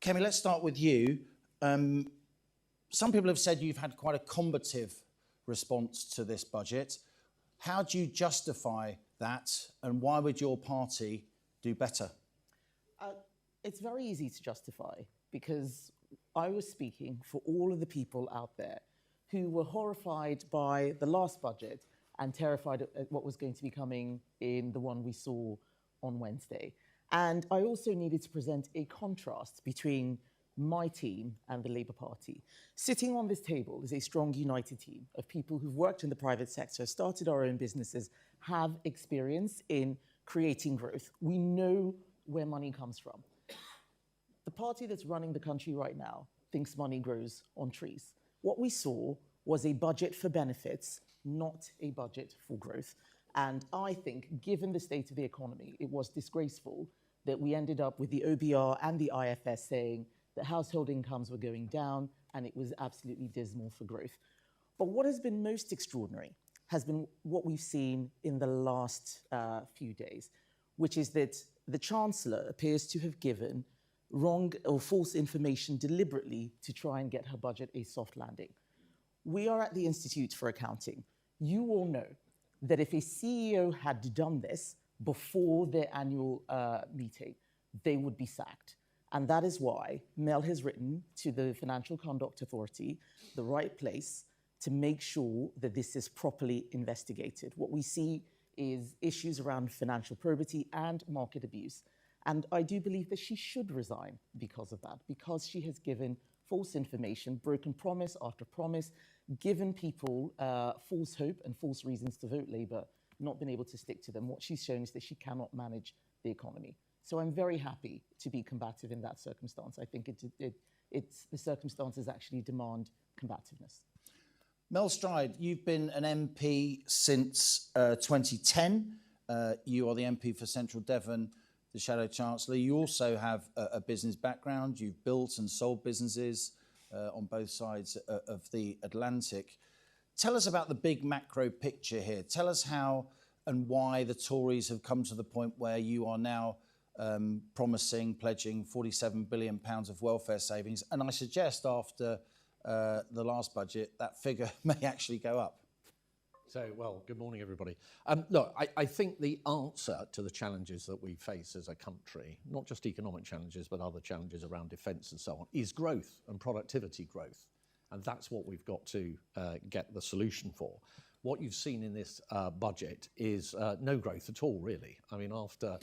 Kemi, let's start with you. Some people have said you've had quite a combative response to this budget. How do you justify that, and why would your party do better? It's very easy to justify, because I was speaking for all of the people out there who were horrified by the last budget and terrified at what was going to be coming in the one we saw on Wednesday. And I also needed to present a contrast between my team and the Labour Party. Sitting on this table is a strong, united team of people who've worked in the private sector, started our own businesses, have experience in creating growth. We know where money comes from. The party that's running the country right now thinks money grows on trees. What we saw was a budget for benefits, not a budget for growth. And I think, given the state of the economy, it was disgraceful that we ended up with the OBR and the IFS saying that household incomes were going down, and it was absolutely dismal for growth. But what has been most extraordinary has been what we've seen in the last few days, which is that the Chancellor appears to have given wrong or false information deliberately to try and get her budget a soft landing. We are at the Institute for Accounting. You all know that if a CEO had done this before their annual meeting, they would be sacked. And that is why Mel has written to the Financial Conduct Authority, the right place, to make sure that this is properly investigated. What we see is issues around financial probity and market abuse. And I do believe that she should resign because of that, because she has given false information, broken promise after promise, given people false hope and false reasons to vote Labour, not been able to stick to them. What she's shown is that she cannot manage the economy. So I'm very happy to be combative in that circumstance. I think the circumstances actually demand combativeness. Mel Stride, you've been an MP since 2010. You are the MP for Central Devon, the Shadow Chancellor. You also have a business background. You've built and sold businesses on both sides of the Atlantic. Tell us about the big macro picture here. Tell us how and why the Tories have come to the point where you are now pledging £47 billion of welfare savings. And I suggest after the last budget, that figure may actually go up. So, well, good morning, everybody. Look, I think the answer to the challenges that we face as a country, not just economic challenges, but other challenges around defence and so on, is growth and productivity growth. And that's what we've got to get the solution for. What you've seen in this budget is no growth at all, really. I mean, after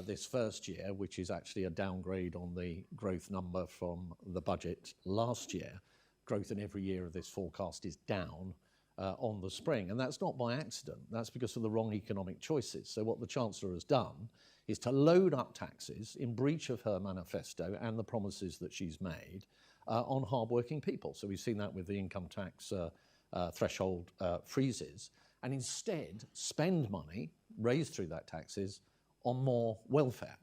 this first year, which is actually a downgrade on the growth number from the budget last year, growth in every year of this forecast is down on the spring. And that's not by accident. That's because of the wrong economic choices. So what the Chancellor has done is to load up taxes in breach of her manifesto and the promises that she's made on hard-working people. So we've seen that with the income tax threshold freezes, and instead spend money raised through that taxes on more welfare.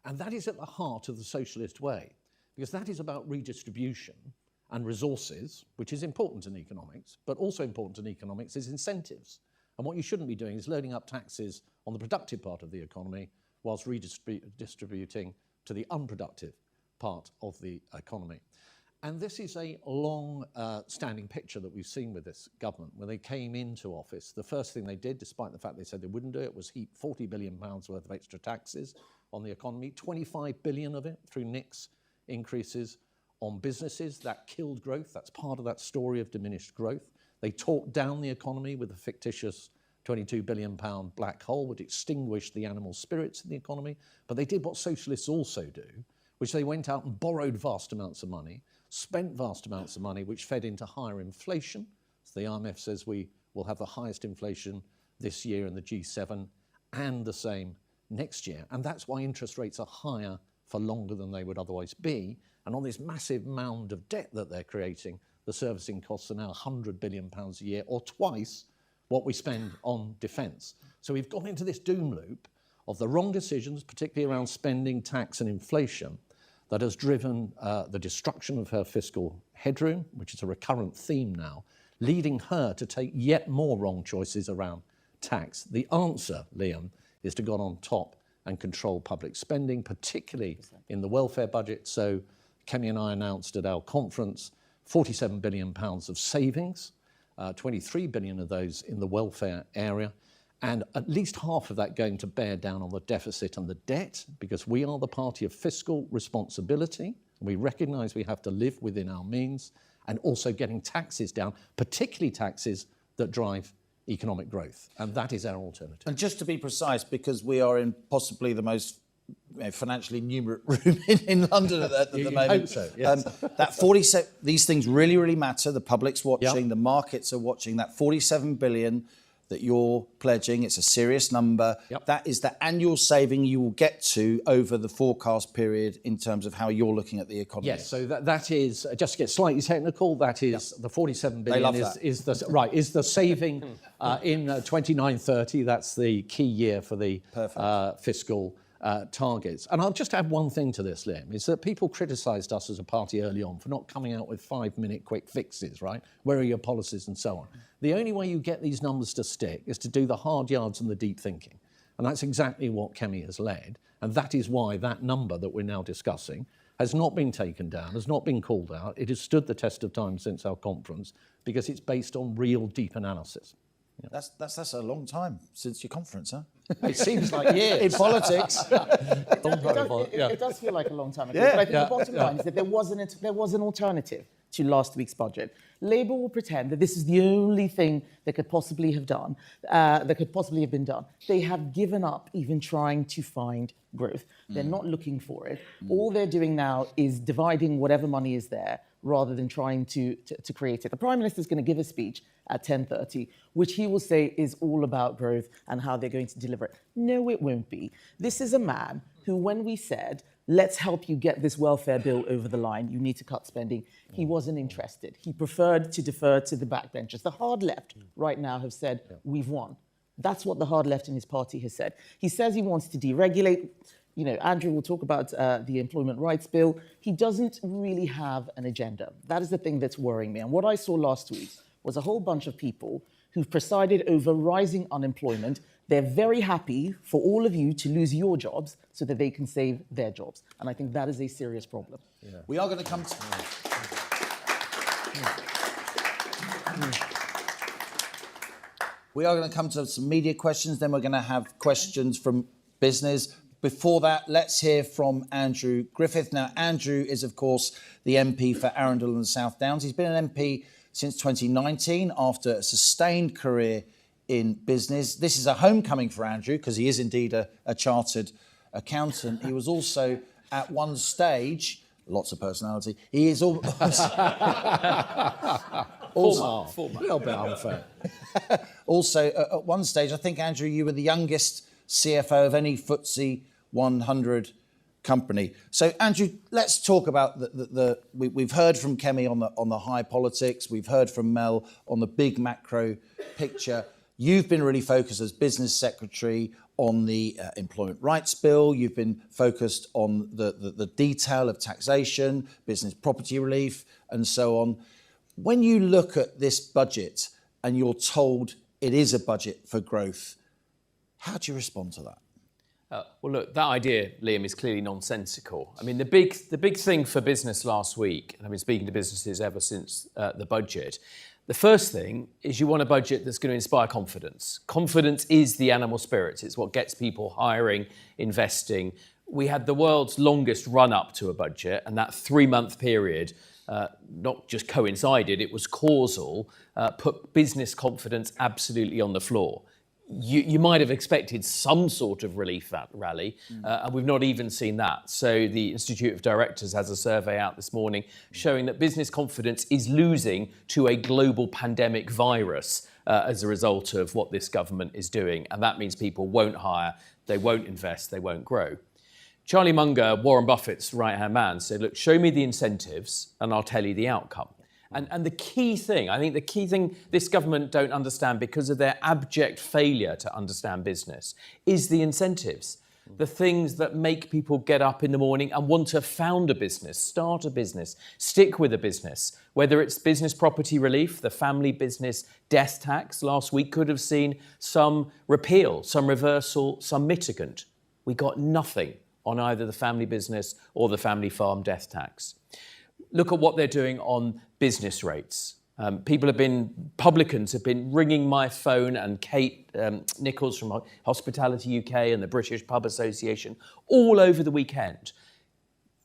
And that is at the heart of the socialist way, because that is about redistribution and resources, which is important in economics, but also important in economics is incentives. And what you shouldn't be doing is loading up taxes on the productive part of the economy whilst redistributing to the unproductive part of the economy. And this is a long-standing picture that we've seen with this government. When they came into office, the first thing they did, despite the fact they said they wouldn't do it, was heap £40 billion worth of extra taxes on the economy, 25 billion of it through NICs increases on businesses. That killed growth. That's part of that story of diminished growth. They talked down the economy with a fictitious £22 billion black hole, which extinguished the animal spirits in the economy. But they did what socialists also do, which they went out and borrowed vast amounts of money, spent vast amounts of money, which fed into higher inflation. So the IMF says we will have the highest inflation this year in the G7 and the same next year. And that's why interest rates are higher for longer than they would otherwise be. And on this massive mound of debt that they're creating, the servicing costs are now £100 billion a year, or twice what we spend on defence. So we've gone into this doom loop of the wrong decisions, particularly around spending, tax and inflation, that has driven the destruction of her fiscal headroom, which is a recurrent theme now, leading her to take yet more wrong choices around tax. The answer, Liam, is to go on top and control public spending, particularly in the welfare budget. So Kemi and I announced at our conference £47 billion of savings, 23 billion of those in the welfare area, and at least half of that going to bear down on the deficit and the debt, because we are the party of fiscal responsibility. We recognise we have to live within our means, and also getting taxes down, particularly taxes that drive economic growth. And that is our alternative. And just to be precise, because we are in possibly the most financially numerate room in London at the moment. Hope so, yes. That 47, these things really, really matter. The public's watching, Yep. the markets are watching. That 47 billion that you're pledging, it's a serious number. Yep. That is the annual saving you will get to over the forecast period in terms of how you're looking at the economy. Yes, so that is, just to get slightly technical, that is the 47 billion love is the saving in 29-30. That's the key year for the fiscal targets. And I'll just add one thing to this, Liam, is that people criticised us as a party early on for not coming out with 5-minute quick fixes, right? Where are your policies and so on? The only way you get these numbers to stick is to do the hard yards and the deep thinking. And that's exactly what Kemi has led. And that is why that number that we're now discussing has not been taken down, has not been called out. It has stood the test of time since our conference because it's based on real deep analysis. That's a long time since your conference, huh? It seems like years. In politics. It does feel like a long time ago. Yeah. But I think the bottom line is that there was an alternative to last week's budget. Labour will pretend that this is the only thing that could possibly have been done. They have given up even trying to find growth. They're not looking for it. All they're doing now is dividing whatever money is there rather than trying to create it. The Prime Minister is going to give a speech at 10:30, which he will say is all about growth and how they're going to deliver it. No, it won't be. This is a man who, when we said, let's help you get this welfare bill over the line, you need to cut spending, he wasn't interested. He preferred to defer to the backbenchers. The hard left right now have said, we've won. That's what the hard left in his party has said. He says he wants to deregulate. You know, Andrew will talk about the employment rights bill. He doesn't really have an agenda. That is the thing that's worrying me. And what I saw last week was a whole bunch of people who've presided over rising unemployment. They're very happy for all of you to lose your jobs so that they can save their jobs. And I think that is a serious problem. Yeah. We are going to come to... We are going to come to some media questions, then we're going to have questions from business. Before that, let's hear from Andrew Griffith. Now, Andrew is, of course, the MP for Arundel and South Downs. He's been an MP since 2019 after a sustained career in business. This is a homecoming for Andrew because he is indeed a chartered accountant. He was also at one stage, lots of personality, he is also... Former. A little bit unfair. Also, at one stage, I think, Andrew, you were the youngest CFO of any FTSE 100 company. So, Andrew, let's talk about we've heard from Kemi on the high politics. We've heard from Mel on the big macro picture. You've been really focused as business secretary on the employment rights bill. You've been focused on the detail of taxation, business property relief, and so on. When you look at this budget and you're told it is a budget for growth, how do you respond to that? Well, look, that idea, Liam, is clearly nonsensical. I mean, the big thing for business last week, and I've been speaking to businesses ever since the budget, the first thing is you want a budget that's going to inspire confidence. Confidence is the animal spirits. It's what gets people hiring, investing. We had the world's longest run-up to a budget, and that 3-month period not just coincided, it was causal, put business confidence absolutely on the floor. You might have expected some sort of relief rally, and we've not even seen that. So the Institute of Directors has a survey out this morning showing that business confidence is losing to a global pandemic virus as a result of what this government is doing. And that means people won't hire, they won't invest, they won't grow. Charlie Munger, Warren Buffett's right-hand man, said, look, show me the incentives and I'll tell you the outcome. And the key thing, I think the key thing this government don't understand because of their abject failure to understand business is the incentives. The things that make people get up in the morning and want to found a business, start a business, stick with a business. Whether it's business property relief, the family business death tax last week could have seen some repeal, some reversal, some mitigant. We got nothing on either the family business or the family farm death tax. look at what they're doing on business rates. Publicans have been ringing my phone, and Kate Nichols from Hospitality UK and the British Pub Association all over the weekend,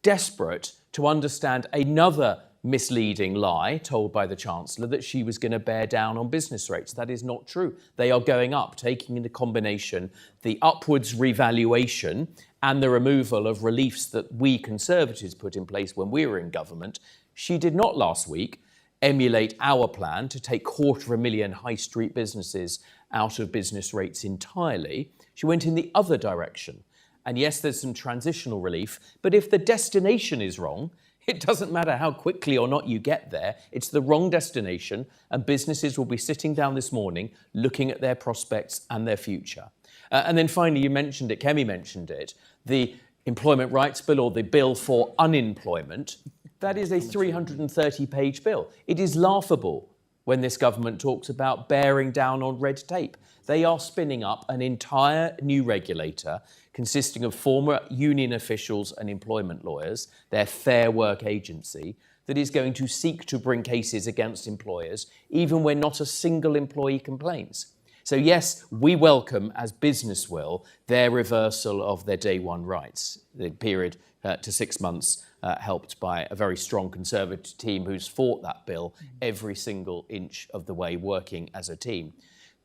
desperate to understand another misleading lie told by the Chancellor that she was going to bear down on business rates. That is not true. They are going up, taking into combination the upwards revaluation and the removal of reliefs that we Conservatives put in place when we were in government. She did not last week emulate our plan to take 250,000 high street businesses out of business rates entirely. She went in the other direction. And yes, there's some transitional relief, but if the destination is wrong, it doesn't matter how quickly or not you get there, it's the wrong destination, and businesses will be sitting down this morning looking at their prospects and their future. And then finally, you mentioned it, Kemi mentioned it, the Employment Rights Bill, or the Bill for Unemployment. That is a 330-page bill. It is laughable when this government talks about bearing down on red tape. They are spinning up an entire new regulator consisting of former union officials and employment lawyers, their Fair Work agency, that is going to seek to bring cases against employers even when not a single employee complains. So yes, we welcome, as business will, their reversal of their day one rights, the period to 6 months, helped by a very strong Conservative team who's fought that bill every single inch of the way, working as a team.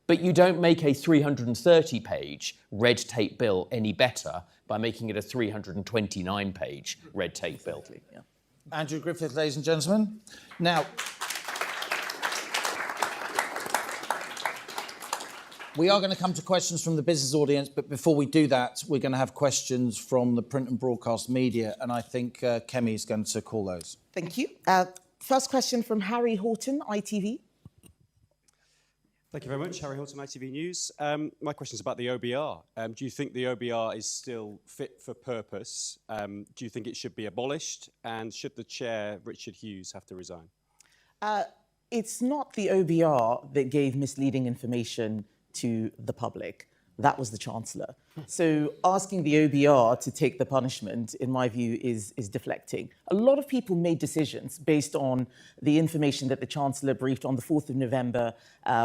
But you don't make a 330-page red tape bill any better by making it a 329-page red tape bill. Yeah. Andrew Griffith, ladies and gentlemen. Now, we are going to come to questions from the business audience, but before we do that, we're going to have questions from the print and broadcast media, and I think Kemi is going to call those. Thank you. First question from Harry Horton, ITV. Thank you very much. Harry Horton, ITV News. My question is about the OBR. Do you think the OBR is still fit for purpose? Do you think it should be abolished? And should the chair, Richard Hughes, have to resign? It's not the OBR that gave misleading information to the public. That was the Chancellor. So asking the OBR to take the punishment, in my view, is deflecting. A lot of people made decisions based on the information that the Chancellor briefed on the 4th of November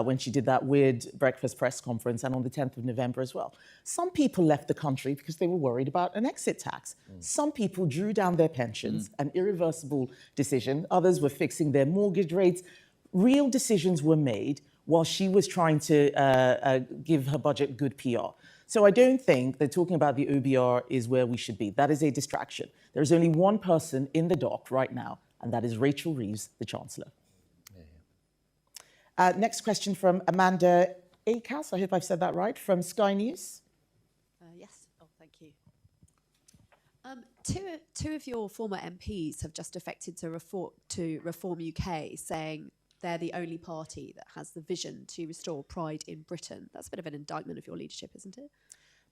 when she did that weird breakfast press conference, and on the 10th of November as well. Some people left the country because they were worried about an exit tax. Some people drew down their pensions, an irreversible decision. Others were fixing their mortgage rates. Real decisions were made while she was trying to give her budget good PR. So I don't think that talking about the OBR is where we should be. That is a distraction. There's only one person in the dock right now, and that is Rachel Reeves, the Chancellor. Next question from Amanda Akas, I hope I've said that right, from Sky News. Yes, oh, thank you. Two of your former MPs have just defected to Reform UK, saying they're the only party that has the vision to restore pride in Britain. That's a bit of an indictment of your leadership, isn't it?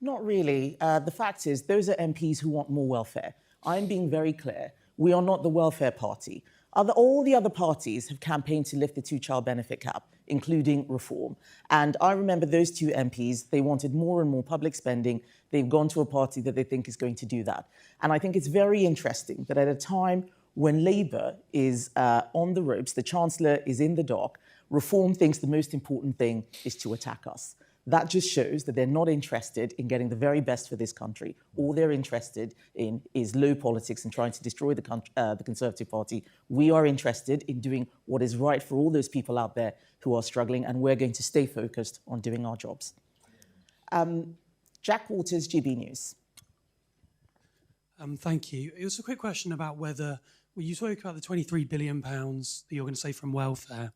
Not really. The fact is, those are MPs who want more welfare. I'm being very clear. We are not the welfare party. All the other parties have campaigned to lift the two-child benefit cap, including Reform. And I remember those two MPs, they wanted more and more public spending. They've gone to a party that they think is going to do that. And I think it's very interesting that at a time when Labour is on the ropes, the Chancellor is in the dock, Reform thinks the most important thing is to attack us. That just shows that they're not interested in getting the very best for this country. All they're interested in is low politics and trying to destroy the Conservative Party. We are interested in doing what is right for all those people out there who are struggling, and we're going to stay focused on doing our jobs. Jack Waters, GB News. Thank you. It was a quick question about whether, well, you spoke about the £23 billion that you're going to save from welfare.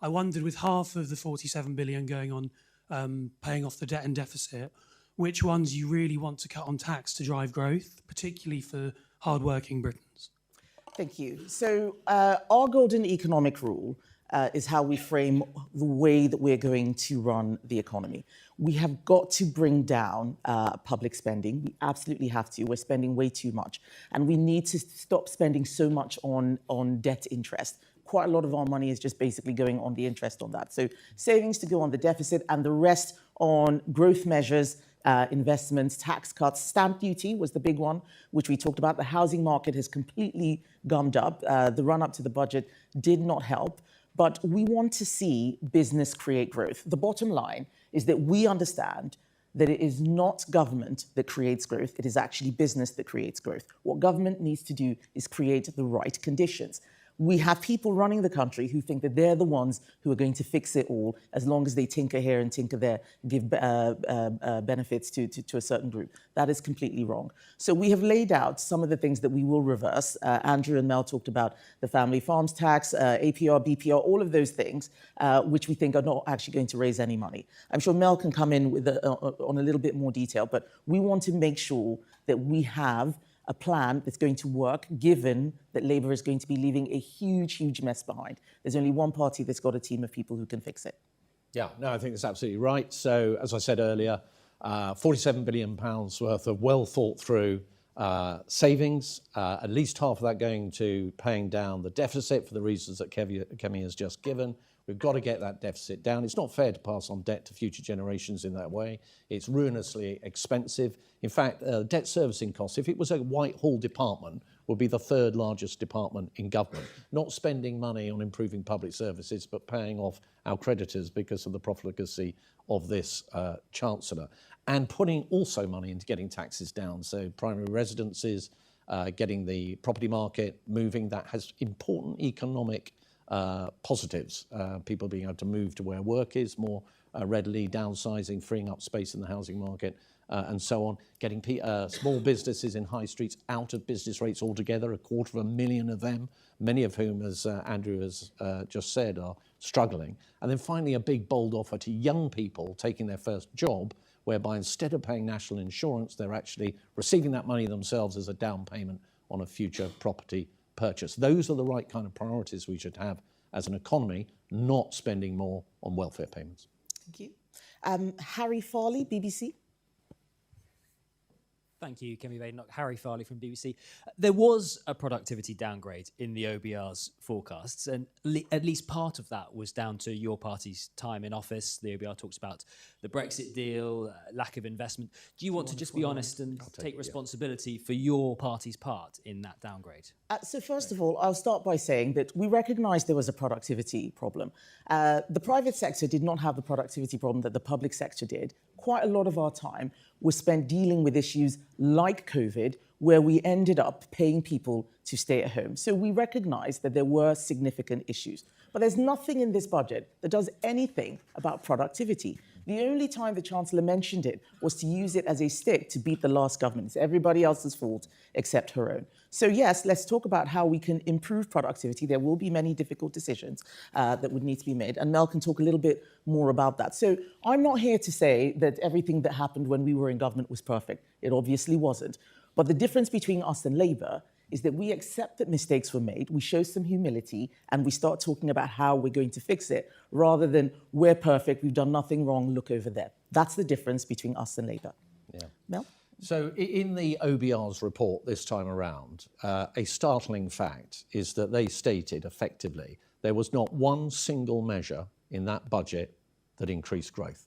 I wondered, with half of the £47 billion going on paying off the debt and deficit, which ones you really want to cut on tax to drive growth, particularly for hard-working Britons? Thank you. So our golden economic rule is how we frame the way that we're going to run the economy. We have got to bring down public spending. We absolutely have to. We're spending way too much. And we need to stop spending so much on debt interest. Quite a lot of our money is just basically going on the interest on that. So savings to go on the deficit, and the rest on growth measures, investments, tax cuts. Stamp duty was the big one, which we talked about. The housing market has completely gummed up. The run-up to the budget did not help. But we want to see business create growth. The bottom line is that we understand that it is not government that creates growth, it is actually business that creates growth. What government needs to do is create the right conditions. We have people running the country who think that they're the ones who are going to fix it all as long as they tinker here and tinker there, give benefits to a certain group. That is completely wrong. So we have laid out some of the things that we will reverse. Andrew and Mel talked about the family farms tax, APR, BPR, all of those things, which we think are not actually going to raise any money. I'm sure Mel can come in with on a little bit more detail, but we want to make sure that we have a plan that's going to work, given that Labour is going to be leaving a huge, huge mess behind. There's only one party that's got a team of people who can fix it. Yeah, no, I think that's absolutely right. So, as I said earlier, £47 billion worth of well thought through savings, at least half of that going to paying down the deficit for the reasons that Kemi has just given. We've got to get that deficit down. It's not fair to pass on debt to future generations in that way. It's ruinously expensive. In fact, debt servicing costs, if it was a Whitehall department, would be the third largest department in government. Not spending money on improving public services, but paying off our creditors because of the profligacy of this Chancellor. And putting also money into getting taxes down. So primary residences, getting the property market moving, that has important economic positives, people being able to move to where work is more readily, downsizing, freeing up space in the housing market, and so on. Getting small businesses in high streets out of business rates altogether, 250,000 of them, many of whom, as Andrew has just said, are struggling. And then finally, a big, bold offer to young people taking their first job, whereby instead of paying national insurance, they're actually receiving that money themselves as a down payment on a future property purchase. Those are the right kind of priorities we should have as an economy, not spending more on welfare payments. Thank you. Harry Farley, BBC. Thank you, Kemi Badenoch. Harry Farley from BBC. There was a productivity downgrade in the OBR's forecasts, and at least part of that was down to your party's time in office. The OBR talks about the Brexit deal, lack of investment. Do you want to just be honest and take responsibility for your party's part in that downgrade? So first of all, I'll start by saying that we recognise there was a productivity problem. The private sector did not have the productivity problem that the public sector did. Quite a lot of our time was spent dealing with issues like COVID, where we ended up paying people to stay at home. So we recognise that there were significant issues. But there's nothing in this budget that does anything about productivity. The only time the Chancellor mentioned it was to use it as a stick to beat the last government. It's everybody else's fault except her own. So yes, let's talk about how we can improve productivity. There will be many difficult decisions that would need to be made, and Mel can talk a little bit more about that. So I'm not here to say that everything that happened when we were in government was perfect. It obviously wasn't. But the difference between us and Labour is that we accept that mistakes were made, we show some humility, and we start talking about how we're going to fix it, rather than we're perfect, we've done nothing wrong, look over there. That's the difference between us and Labour. Yeah. Mel? So in the OBR's report this time around, a startling fact is that they stated effectively there was not one single measure in that budget that increased growth.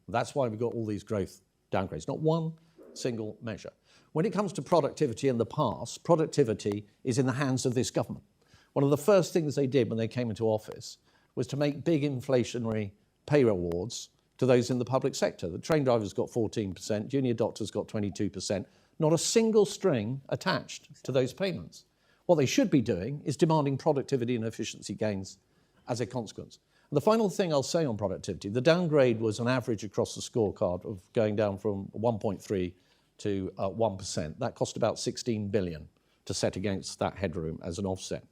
That's why we've got all these growth downgrades. Not one single measure. When it comes to productivity in the past, productivity is in the hands of this government. One of the first things they did when they came into office was to make big inflationary pay awards to those in the public sector. The train drivers got 14%, junior doctors got 22%, not a single string attached to those payments. What they should be doing is demanding productivity and efficiency gains as a consequence. And the final thing I'll say on productivity, the downgrade was an average across the scorecard of going down from 1.3 to 1%. That cost about 16 billion to set against that headroom as an offset.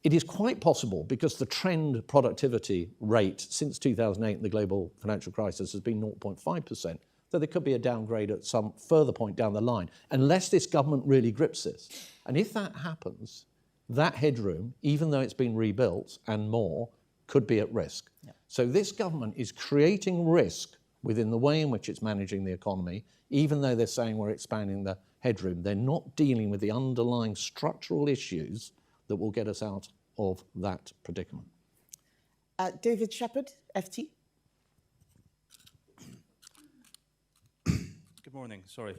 It is quite possible, because the trend productivity rate since 2008 and the global financial crisis has been 0.5%, that there could be a downgrade at some further point down the line, unless this government really grips this. And if that happens, that headroom, even though it's been rebuilt and more, could be at risk. Yeah. So this government is creating risk within the way in which it's managing the economy, even though they're saying we're expanding the headroom. They're not dealing with the underlying structural issues that will get us out of that predicament. David Shepherd, FT. Good morning. Sorry.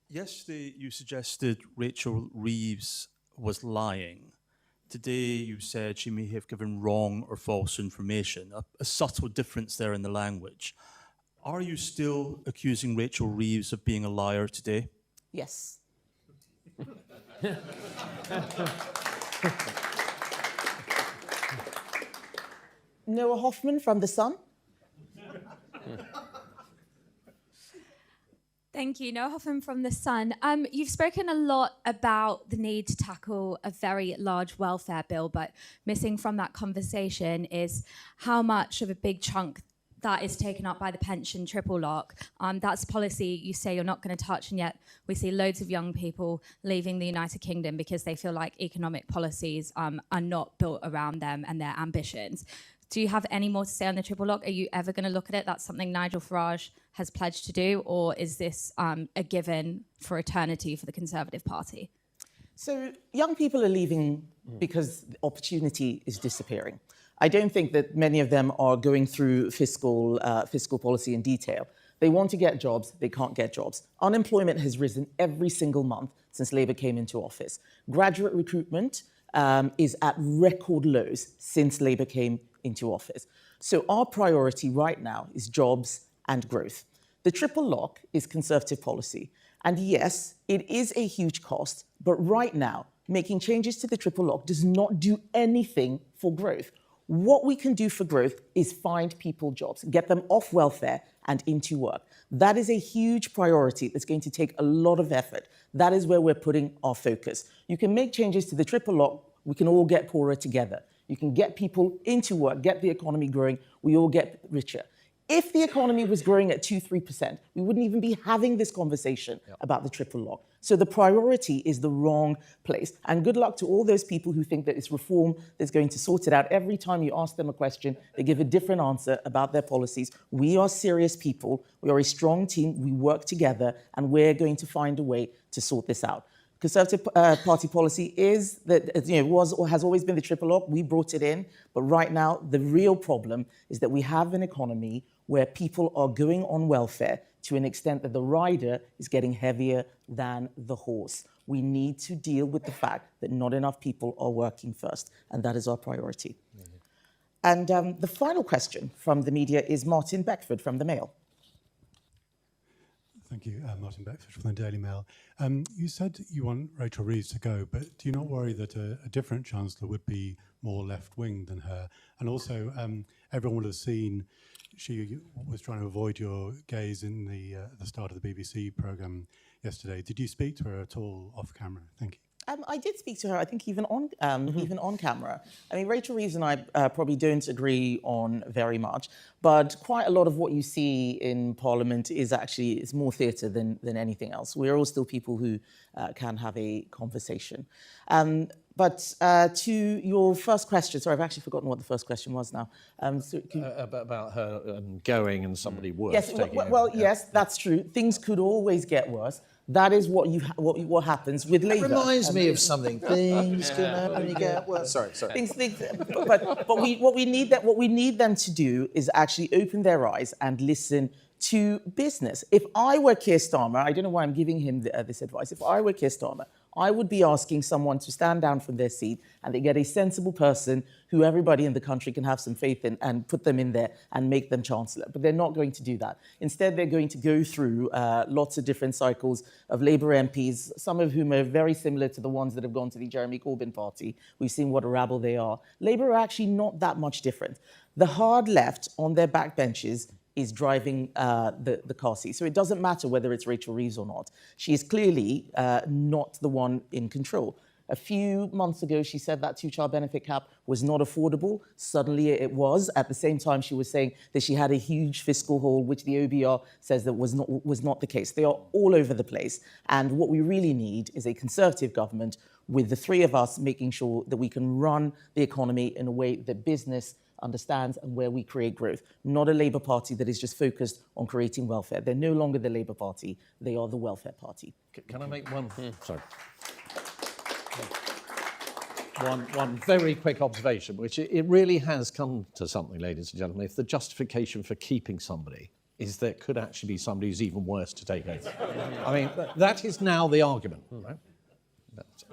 Yesterday you suggested Rachel Reeves was lying. Today you said she may have given wrong or false information. A subtle difference there in the language. Are you still accusing Rachel Reeves of being a liar today? Yes. Noah Hoffman from The Sun. Thank you. Noah Hoffman from The Sun. You've spoken a lot about the need to tackle a very large welfare bill, but missing from that conversation is how much of a big chunk that is taken up by the pension triple lock. That's policy you say you're not going to touch, and yet we see loads of young people leaving the United Kingdom because they feel like economic policies are not built around them and their ambitions. Do you have any more to say on the triple lock? Are you ever going to look at it? That's something Nigel Farage has pledged to do, or is this a given for eternity for the Conservative Party? So young people are leaving because opportunity is disappearing. I don't think that many of them are going through fiscal policy in detail. They want to get jobs, they can't get jobs. Unemployment has risen every single month since Labour came into office. Graduate recruitment is at record lows since Labour came into office. So our priority right now is jobs and growth. The triple lock is Conservative policy. And yes, it is a huge cost, but right now, making changes to the triple lock does not do anything for growth. What we can do for growth is find people jobs, get them off welfare and into work. That is a huge priority that's going to take a lot of effort. That is where we're putting our focus. You can make changes to the triple lock, we can all get poorer together. You can get people into work, get the economy growing, we all get richer. If the economy was growing at 2-3%, we wouldn't even be having this conversation about the triple lock. So the priority is the wrong place. And good luck to all those people who think that it's reform that's going to sort it out. Every time you ask them a question, they give a different answer about their policies. We are serious people. We are a strong team. We work together, and we're going to find a way to sort this out. Conservative Party policy is that was or has always been the triple lock. We brought it in, but right now the real problem is that we have an economy where people are going on welfare to an extent that the rider is getting heavier than the horse. We need to deal with the fact that not enough people are working first, and that is our priority. And the final question from the media is Martin Beckford from the Mail. Thank you, Martin Beckford from the Daily Mail. You said you want Rachel Reeves to go, but do you not worry that a different Chancellor would be more left-wing than her? And also, everyone will have seen she was trying to avoid your gaze in the start of the BBC programme yesterday. Did you speak to her at all off camera? Thank you. I did speak to her, I think even on camera. I mean, Rachel Reeves and I probably don't agree on very much, but quite a lot of what you see in Parliament is more theatre than anything else. We're all still people who can have a conversation. But to your first question, sorry, I've actually forgotten what the first question was now. About her going and somebody worse. Yes, yes, that's true. Things could always get worse. That is what happens with Labour. It reminds me of something. Things can only get worse. Sorry. But what we need them to do is actually open their eyes and listen to business. If I were Keir Starmer, I don't know why I'm giving him this advice. If I were Keir Starmer, I would be asking someone to stand down from their seat and they get a sensible person who everybody in the country can have some faith in and put them in there and make them Chancellor. But they're not going to do that. Instead, they're going to go through lots of different cycles of Labour MPs, some of whom are very similar to the ones that have gone to the Jeremy Corbyn party. We've seen what a rabble they are. Labour are actually not that much different. The hard left on their backbenches is driving the car seat. So it doesn't matter whether it's Rachel Reeves or not. She is clearly not the one in control. A few months ago, she said that two-child benefit cap was not affordable. Suddenly it was. At the same time, she was saying that she had a huge fiscal hole, which the OBR says that was not the case. They are all over the place. And what we really need is a Conservative government with the three of us making sure that we can run the economy in a way that business understands and where we create growth, not a Labour Party that is just focused on creating welfare. They're no longer the Labour Party, they are the welfare party. Can I make one? Sorry. One very quick observation, which it really has come to something, ladies and gentlemen. If the justification for keeping somebody is there could actually be somebody who's even worse to take over. I mean, that is now the argument. Right?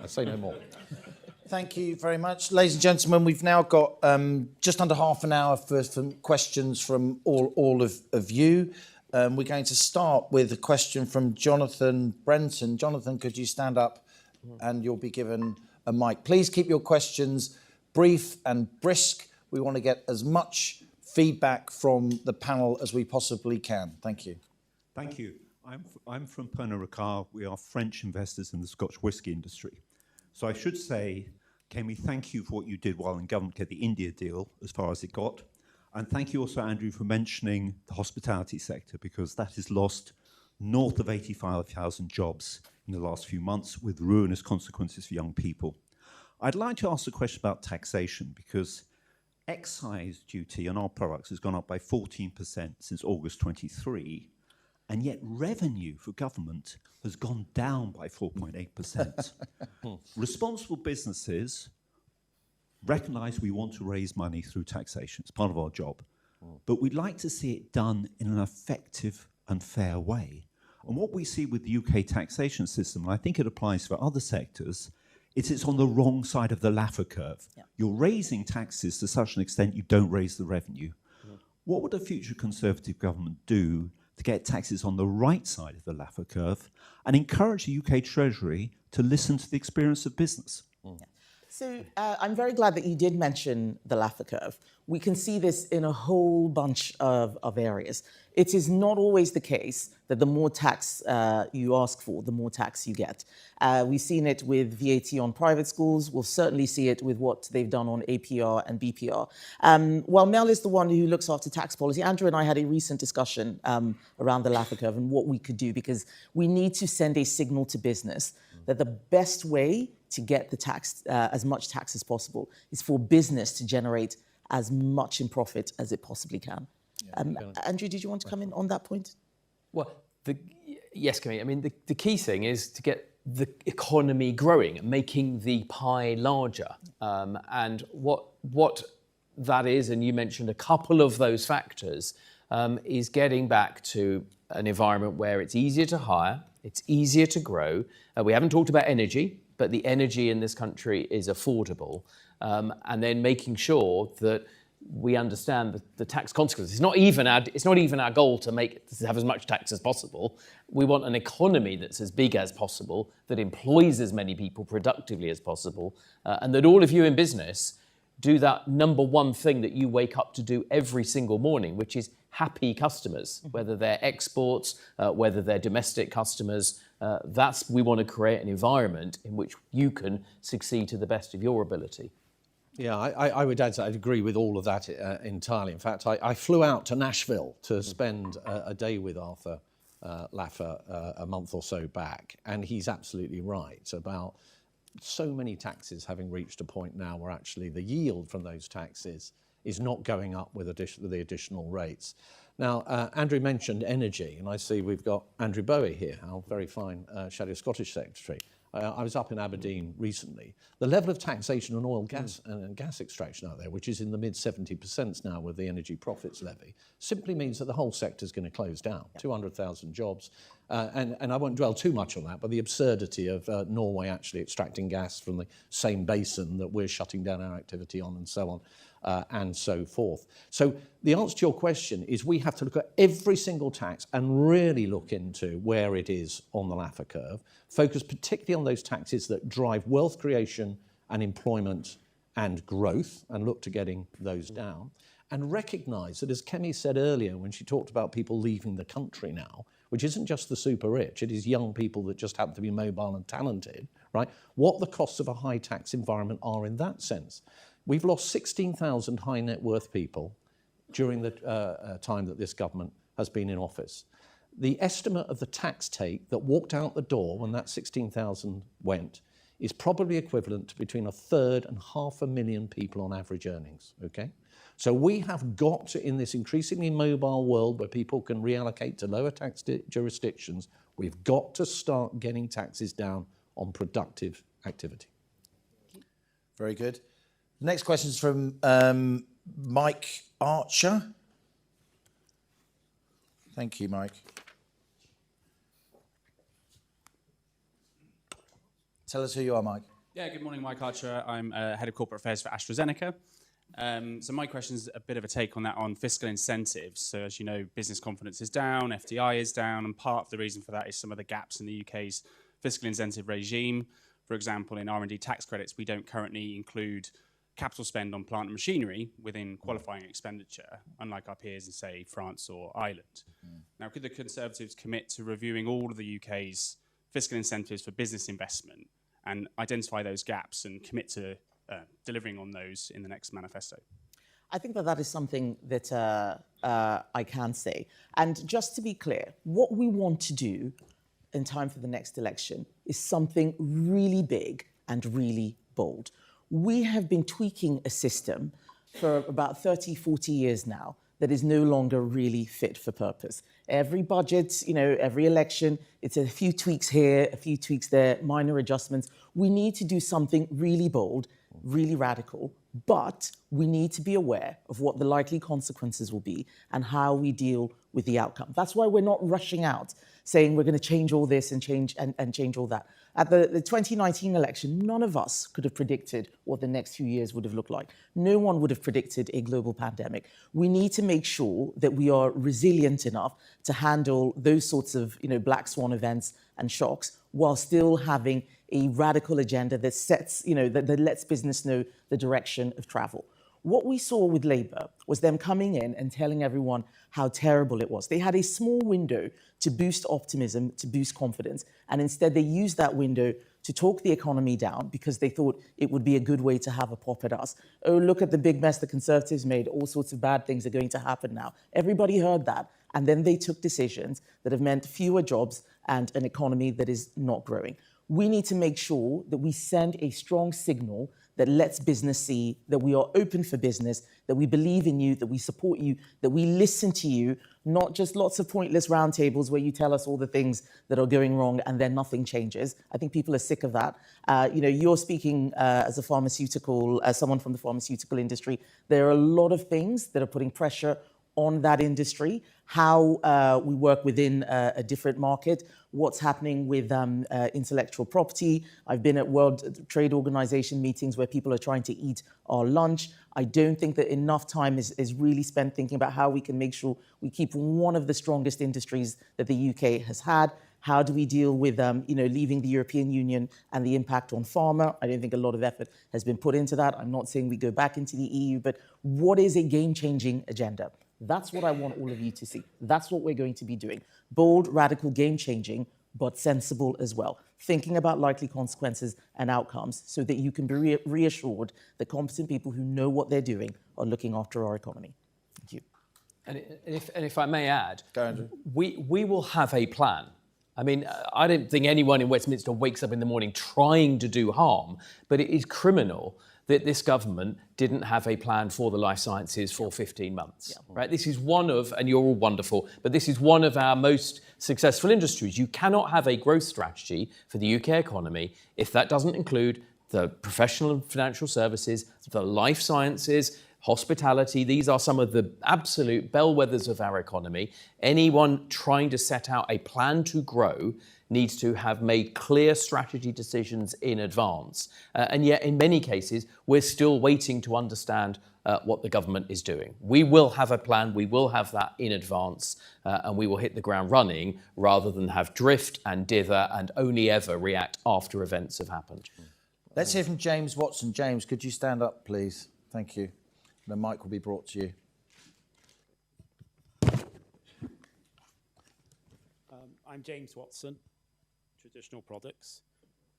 I say no more. Thank you very much. Ladies and gentlemen, we've now got just under half an hour for some questions from all of you. We're going to start with a question from Jonathan Brenton. Jonathan, could you stand up and you'll be given a mic. Please keep your questions brief and brisk. We want to get as much feedback from the panel as we possibly can. Thank you. Thank you. I'm from Pernod Ricard. We are French investors in the Scotch whisky industry. So I should say, Kemi, thank you for what you did while in government to get the India deal as far as it got. And thank you also, Andrew, for mentioning the hospitality sector, because that has lost north of 85,000 jobs in the last few months with ruinous consequences for young people. I'd like to ask a question about taxation, because excise duty on our products has gone up by 14% since August 23, and yet revenue for government has gone down by 4.8%. Responsible businesses recognise we want to raise money through taxation. It's part of our job. But we'd like to see it done in an effective and fair way. And what we see with the UK taxation system, and I think it applies for other sectors, it's on the wrong side of the Laffer curve. Yeah. You're raising taxes to such an extent you don't raise the revenue. What would a future Conservative government do to get taxes on the right side of the Laffer curve and encourage the UK Treasury to listen to the experience of business? So I'm very glad that you did mention the Laffer curve. We can see this in a whole bunch of areas. It is not always the case that the more tax you ask for, the more tax you get. We've seen it with VAT on private schools. We'll certainly see it with what they've done on APR and BPR. While Mel is the one who looks after tax policy, Andrew and I had a recent discussion around the Laffer curve and what we could do, because we need to send a signal to business that the best way to get the tax, as much tax as possible, is for business to generate as much in profit as it possibly can. Andrew, did you want to come in on that point? Well, yes, Kemi. I mean, the key thing is to get the economy growing and making the pie larger. And what that is, and you mentioned a couple of those factors, is getting back to an environment where it's easier to hire, it's easier to grow. We haven't talked about energy, but the energy in this country is affordable. And then making sure that we understand the tax consequences. It's not even our goal to have as much tax as possible. We want an economy that's as big as possible, that employs as many people productively as possible, and that all of you in business do that number one thing that you wake up to do every single morning, which is happy customers, whether they're exports, whether they're domestic customers. We want to create an environment in which you can succeed to the best of your ability. Yeah, I would add that I'd agree with all of that entirely. In fact, I flew out to Nashville to spend a day with Arthur Laffer a month or so back, and he's absolutely right about so many taxes having reached a point now where actually the yield from those taxes is not going up with the additional rates. Now, Andrew mentioned energy, and I see we've got Andrew Bowie here, our very fine Shadow Scottish Secretary. I was up in Aberdeen recently. The level of taxation on oil, gas and gas extraction out there, which is in the mid-70% now with the energy profits levy, simply means that the whole sector is going to close down. 200,000 jobs. And I won't dwell too much on that, but the absurdity of Norway actually extracting gas from the same basin that we're shutting down our activity on, and so on. And so forth. So the answer to your question is we have to look at every single tax and really look into where it is on the Laffer curve, focus particularly on those taxes that drive wealth creation and employment and growth, and look to getting those down, and recognise that, as Kemi said earlier when she talked about people leaving the country now, which isn't just the super rich, it is young people that just happen to be mobile and talented, right? What the costs of a high tax environment are in that sense. We've lost 16,000 high net worth people during the time that this government has been in office. The estimate of the tax take that walked out the door when that 16,000 went is probably equivalent to between 1/3 and 500,000 people on average earnings, okay? So we have got to, in this increasingly mobile world where people can reallocate to lower tax jurisdictions, we've got to start getting taxes down on productive activity. Very good. Next question is from Mike Archer. Thank you, Mike. Tell us who you are, Mike. Yeah, good morning, Mike Archer. I'm Head of Corporate Affairs for AstraZeneca. So my question is a bit of a take on that on fiscal incentives. So as you know, business confidence is down, FDI is down, and part of the reason for that is some of the gaps in the UK's fiscal incentive regime. For example, in R&D tax credits, we don't currently include capital spend on plant and machinery within qualifying expenditure, unlike our peers in, say, France or Ireland. Now, could the Conservatives commit to reviewing all of the UK's fiscal incentives for business investment and identify those gaps and commit to delivering on those in the next manifesto? I think that is something that I can say. And just to be clear, what we want to do in time for the next election is something really big and really bold. We have been tweaking a system for about 30, 40 years now that is no longer really fit for purpose. Every budget, every election, it's a few tweaks here, a few tweaks there, minor adjustments. We need to do something really bold, really radical, but we need to be aware of what the likely consequences will be and how we deal with the outcome. That's why we're not rushing out saying we're going to change all this and change all that. At the 2019 election, none of us could have predicted what the next few years would have looked like. No one would have predicted a global pandemic. We need to make sure that we are resilient enough to handle those sorts of black swan events and shocks while still having a radical agenda that sets, that lets business know the direction of travel. What we saw with Labour was them coming in and telling everyone how terrible it was. They had a small window to boost optimism, to boost confidence, and instead they used that window to talk the economy down because they thought it would be a good way to have a pop at us. Oh, look at the big mess the Conservatives made. All sorts of bad things are going to happen now. Everybody heard that, and then they took decisions that have meant fewer jobs and an economy that is not growing. We need to make sure that we send a strong signal that lets business see that we are open for business, that we believe in you, that we support you, that we listen to you, not just lots of pointless roundtables where you tell us all the things that are going wrong and then nothing changes. I think people are sick of that. You're speaking as someone from the pharmaceutical industry. There are a lot of things that are putting pressure on that industry, how we work within a different market, what's happening with intellectual property. I've been at World Trade Organization meetings where people are trying to eat our lunch. I don't think that enough time is really spent thinking about how we can make sure we keep one of the strongest industries that the UK has had. How do we deal with leaving the European Union and the impact on pharma? I don't think a lot of effort has been put into that. I'm not saying we go back into the EU, but what is a game-changing agenda? That's what I want all of you to see. That's what we're going to be doing. Bold, radical, game-changing, but sensible as well. Thinking about likely consequences and outcomes so that you can be reassured that competent people who know what they're doing are looking after our economy. Thank you. And if I may add, we will have a plan. I mean, I don't think anyone in Westminster wakes up in the morning trying to do harm, but it is criminal that this government didn't have a plan for the life sciences for 15 months, right? This is one of, and you're all wonderful, but this is one of our most successful industries. You cannot have a growth strategy for the UK economy if that doesn't include the professional and financial services, the life sciences, hospitality. These are some of the absolute bellwethers of our economy. Anyone trying to set out a plan to grow needs to have made clear strategy decisions in advance. And yet, in many cases, we're still waiting to understand what the government is doing. We will have a plan, we will have that in advance, and we will hit the ground running rather than have drift and dither and only ever react after events have happened. Let's hear from James Watson. James, could you stand up, please? Thank you. The mic will be brought to you. I'm James Watson, Traditional Products.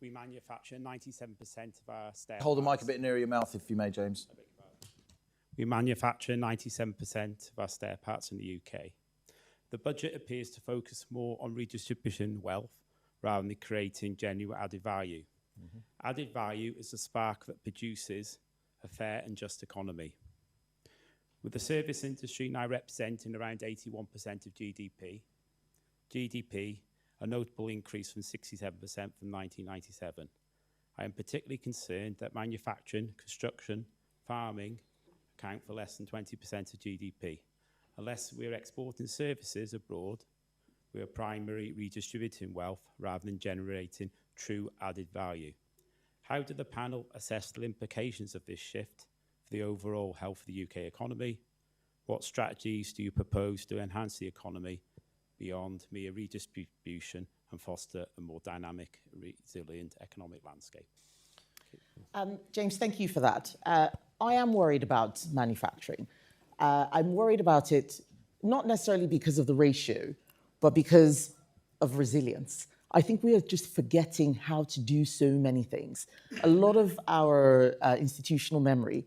We manufacture 97% of our stair Hold the mic parts. a bit nearer your mouth if you may, James. We manufacture 97% of our stair parts in the UK. The budget appears to focus more on redistributing wealth rather than creating genuine added value. Added value is the spark that produces a fair and just economy. With the service industry now representing around 81% of GDP, a notable increase from 67% from 1997. I am particularly concerned that manufacturing, construction, farming account for less than 20% of GDP. Unless we're exporting services abroad, we are primarily redistributing wealth rather than generating true added value. How do the panel assess the implications of this shift for the overall health of the UK economy? What strategies do you propose to enhance the economy beyond mere redistribution and foster a more dynamic, resilient economic landscape? James, thank you for that. I am worried about manufacturing. I'm worried about it not necessarily because of the ratio, but because of resilience. I think we are just forgetting how to do so many things. A lot of our institutional memory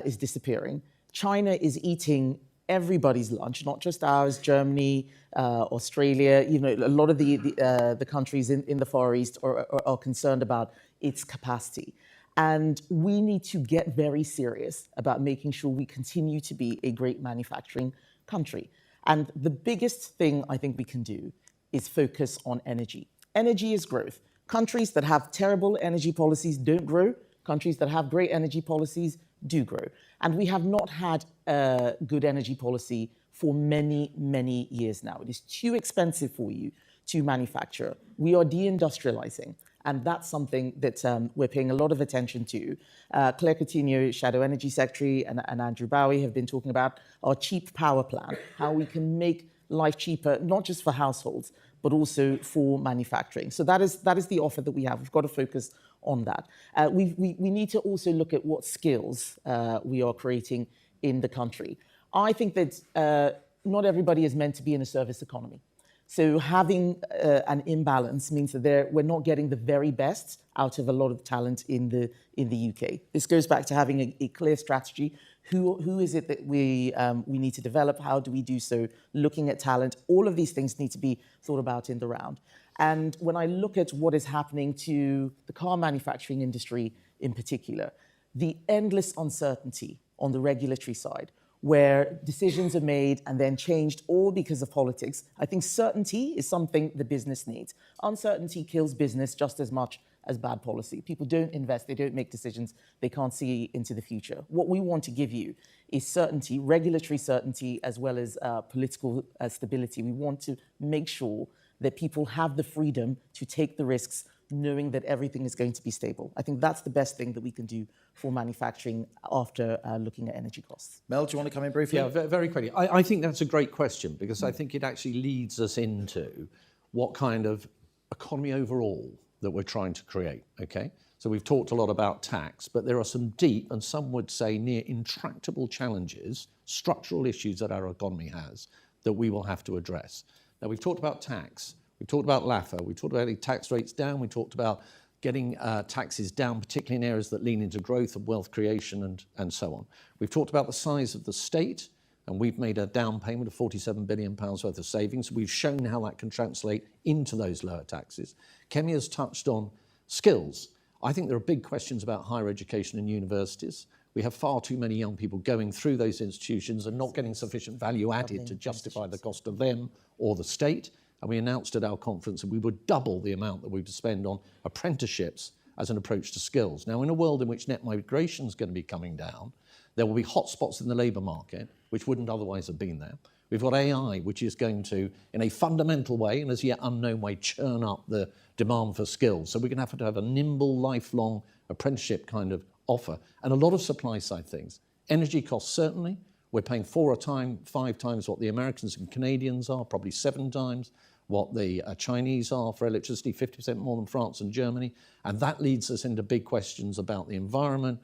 is disappearing. China is eating everybody's lunch, not just ours, Germany, Australia. You know, a lot of the countries in the Far East are concerned about its capacity. And we need to get very serious about making sure we continue to be a great manufacturing country. And the biggest thing I think we can do is focus on energy. Energy is growth. Countries that have terrible energy policies don't grow. Countries that have great energy policies do grow. And we have not had a good energy policy for many, many years now. It is too expensive for you to manufacture. We are deindustrializing. And that's something that we're paying a lot of attention to. Claire Coutinho, Shadow Energy Secretary, and Andrew Bowie have been talking about our cheap power plan, how we can make life cheaper, not just for households, but also for manufacturing. So that is the offer that we have. We've got to focus on that. We need to also look at what skills we are creating in the country. I think that not everybody is meant to be in a service economy. So having an imbalance means that we're not getting the very best out of a lot of talent in the UK. This goes back to having a clear strategy. Who is it that we need to develop? How do we do so? Looking at talent. All of these things need to be thought about in the round. And when I look at what is happening to the car manufacturing industry in particular, the endless uncertainty on the regulatory side, where decisions are made and then changed all because of politics. I think certainty is something the business needs. Uncertainty kills business just as much as bad policy. People don't invest, they don't make decisions, they can't see into the future. What we want to give you is certainty, regulatory certainty, as well as political stability. We want to make sure that people have the freedom to take the risks, knowing that everything is going to be stable. I think that's the best thing that we can do for manufacturing after looking at energy costs. Mel, do you want to come in briefly? Yeah, very quickly. I think that's a great question because I think it actually leads us into what kind of economy overall that we're trying to create, okay? So we've talked a lot about tax, but there are some deep and some would say near intractable challenges, structural issues that our economy has that we will have to address. Now, we've talked about tax, we've talked about LAFA, we've talked about getting tax rates down, we talked about getting taxes down, particularly in areas that lean into growth and wealth creation and so on. We've talked about the size of the state, and we've made a down payment of £47 billion worth of savings. We've shown how that can translate into those lower taxes. Kemi has touched on skills. I think there are big questions about higher education and universities. We have far too many young people going through those institutions and not getting sufficient value added to justify the cost of them or the state. And we announced at our conference that we would double the amount that we would spend on apprenticeships as an approach to skills. Now, in a world in which net migration is going to be coming down, there will be hotspots in the labour market which wouldn't otherwise have been there. We've got AI, which is going to, in a fundamental way and as yet unknown way, churn up the demand for skills. So we're going to have a nimble, lifelong apprenticeship kind of offer. And a lot of supply side things. Energy costs, certainly. We're paying 5 times what the Americans and Canadians are, probably 7 times what the Chinese are for electricity, 50% more than France and Germany. And that leads us into big questions about the environment,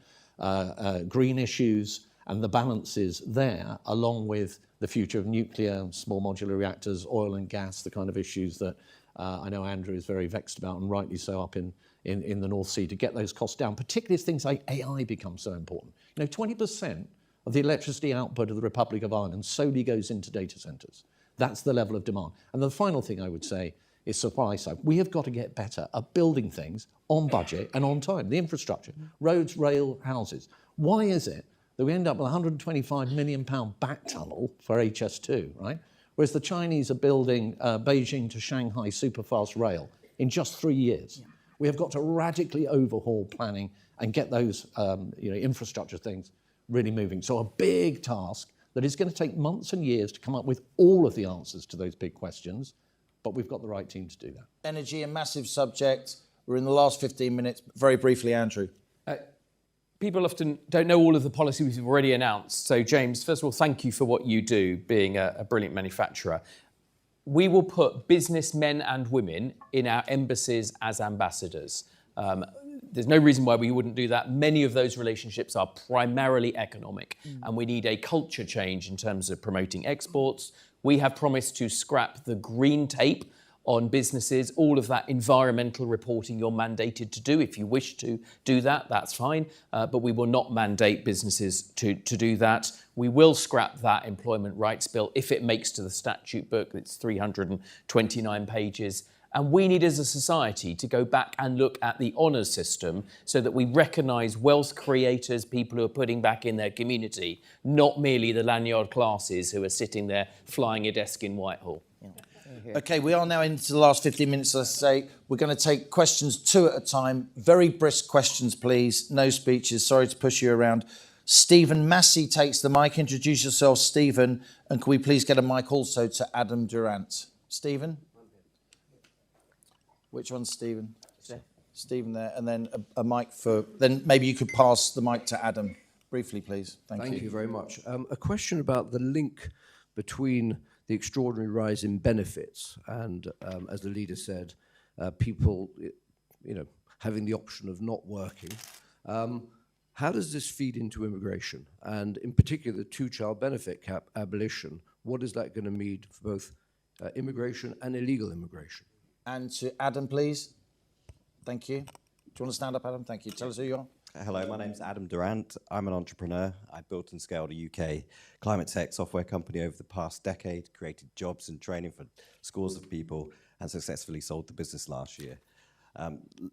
green issues, and the balances there, along with the future of nuclear, small modular reactors, oil and gas, the kind of issues that I know Andrew is very vexed about, and rightly so, up in the North Sea, to get those costs down, particularly as things like AI become so important. 20% of the electricity output of the Republic of Ireland solely goes into data centres. That's the level of demand. And the final thing I would say is supply side. We have got to get better at building things on budget and on time. The infrastructure, roads, rail, houses. Why is it that we end up with a £125 million back tunnel for HS2, right? Whereas the Chinese are building Beijing to Shanghai superfast rail in just 3 years. Yeah. We have got to radically overhaul planning and get those infrastructure things really moving. So a big task that it's going to take months and years to come up with all of the answers to those big questions, but we've got the right team to do that. Energy, a massive subject. We're in the last 15 minutes. Very briefly, Andrew. People often don't know all of the policies we've already announced. So, James, first of all, thank you for what you do, being a brilliant manufacturer. We will put businessmen and women in our embassies as ambassadors. There's no reason why we wouldn't do that. Many of those relationships are primarily economic, and we need a culture change in terms of promoting exports. We have promised to scrap the green tape on businesses, all of that environmental reporting you're mandated to do. If you wish to do that, that's fine, but we will not mandate businesses to do that. We will scrap that employment rights bill if it makes to the statute book. It's 329 pages. And we need as a society to go back and look at the honours system so that we recognise wealth creators, people who are putting back in their community, not merely the lanyard classes who are sitting there flying a desk in Whitehall. Okay, we are now into the last 15 minutes, as I say. We're going to take questions 2 at a time. Very brisk questions, please. No speeches. Sorry to push you around. Stephen Massey takes the mic. Introduce yourself, Stephen. And can we please get a mic also to Adam Durant? Stephen? Which one's Stephen? Stephen there. And then a mic for... Then maybe you could pass the mic to Adam. Briefly, please. Thank you very much. A question about the link between the extraordinary rise in benefits and, as the leader said, people, having the option of not working. How does this feed into immigration? And in particular, the 2-child benefit cap abolition, what is that going to mean for both immigration and illegal immigration? And to Adam, please. Thank you. Do you want to stand up, Adam? Thank you. Tell us who you are. Hello, my name's Adam Durant. I'm an entrepreneur. I built and scaled a UK climate tech software company over the past decade, created jobs and training for scores of people, and successfully sold the business last year.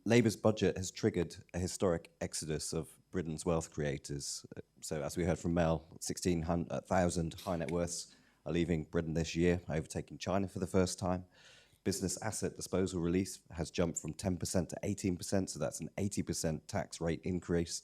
Labour's budget has triggered a historic exodus of Britain's wealth creators. So as we heard from Mel, 16,000 high net worths are leaving Britain this year, overtaking China for the first time. Business asset disposal release has jumped from 10% to 18%, so that's an 80% tax rate increase.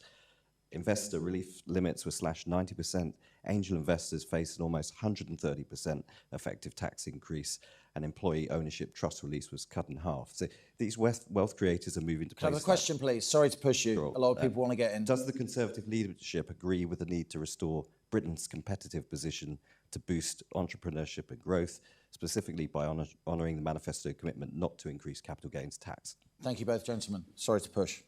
Investor relief limits were slashed 90%. Angel investors face an almost 130% effective tax increase, and employee ownership trust release was cut in half. So these wealth creators are moving to Can I have places. a question, please? Sorry to push you. Sure. A lot of people want to get in. Does the Conservative leadership agree with the need to restore Britain's competitive position to boost entrepreneurship and growth, specifically by honouring the manifesto commitment not to increase capital gains tax? Thank you both, gentlemen. Sorry to push.